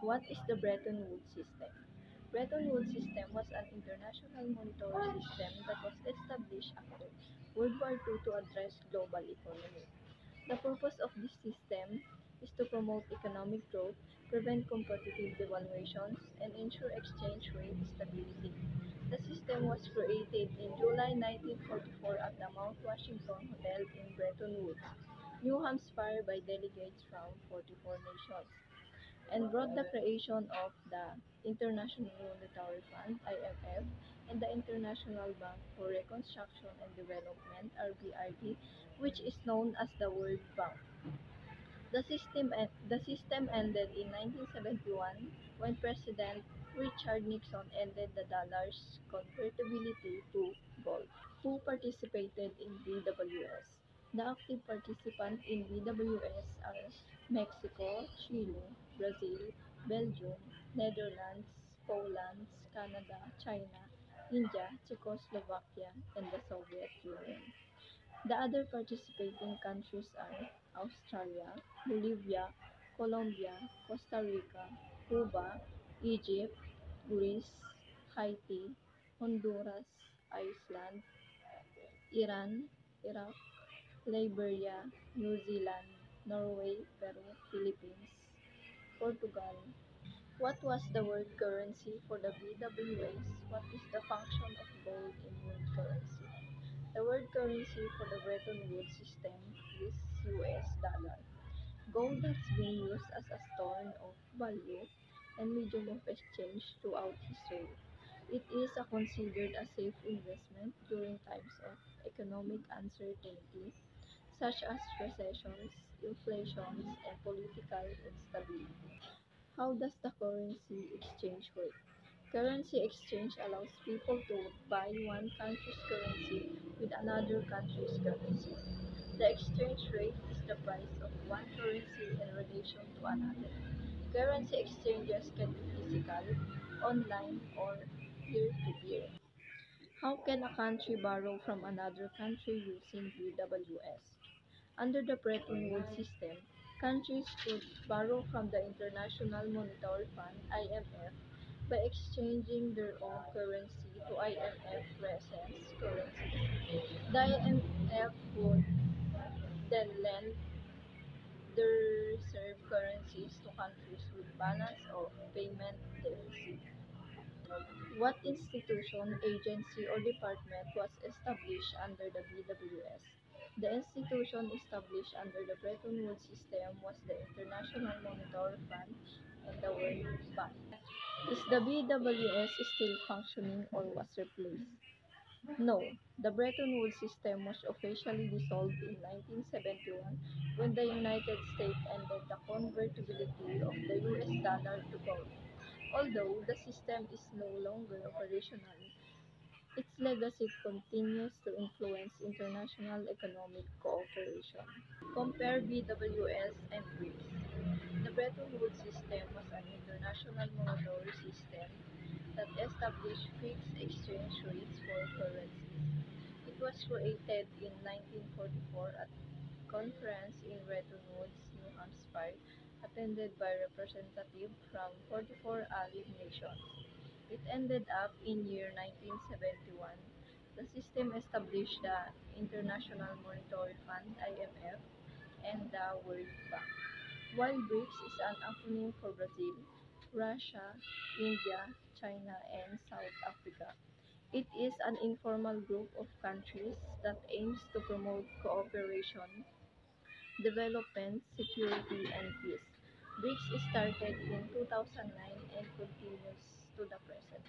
What is the Bretton Woods system? Bretton Woods system was an international monetary system that was established after World War II to address global economy. The purpose of this system is to promote economic growth, prevent competitive devaluations, and ensure exchange rate stability. The system was created in July 1944 at the Mount Washington Hotel in Bretton Woods, New Hampshire by delegates from 44 nations, and brought the creation of the International Monetary Fund (IMF) and the International Bank for Reconstruction and Development (RBRD), which is known as the World Bank. The system ended in 1971 when President Richard Nixon ended the dollar's convertibility to gold. Who participated in BWS? The active participants in BWS are Mexico, Chile, Brazil, Belgium, Netherlands, Poland, Canada, China, India, Czechoslovakia, and the Soviet Union. The other participating countries are Australia, Bolivia, Colombia, Costa Rica, Cuba, Egypt, Greece, Haiti, Honduras, Iceland, Iran, Iraq, Liberia, New Zealand, Norway, Peru, Philippines, Portugal. What was the world currency for the BWS? What is the function of gold in world currency? The world currency for the Bretton Woods system is US dollar. Gold has been used as a store of value and medium of exchange throughout history. It is considered a safe investment during times of economic uncertainty, such as recessions, inflations, and political instability. How does the currency exchange work? Currency exchange allows people to buy one country's currency with another country's currency. The exchange rate is the price of one currency in relation to another. Currency exchanges can be physical, online, or peer-to-peer. How can a country borrow from another country using BWS? Under the Bretton Woods system, countries could borrow from the International Monetary Fund (IMF) by exchanging their own currency to IMF reference currencies. The IMF would then lend their reserve currencies to countries with balance of payment deficit. What institution, agency, or department was established under the BWS? The institution established under the Bretton Woods system was the International Monetary Fund and the World Bank. Is the BWS still functioning or was replaced? No, the Bretton Woods system was officially dissolved in 1971 when the United States ended the convertibility of the US dollar to gold. Although the system is no longer operational, its legacy continues to influence international economic cooperation. Compare BWS and BRICS. The Bretton Woods system was an international monetary system that established fixed exchange rates for currencies. It was created in 1944 at a conference in Bretton Woods, New Hampshire, attended by representatives from 44 allied nations. It ended up in year 1971. The system established the International Monetary Fund (IMF) and the World Bank. While BRICS is an acronym for Brazil, Russia, India, China, and South Africa, it is an informal group of countries that aims to promote cooperation, development, security, and peace. BRICS started in 2009 and continues to the present.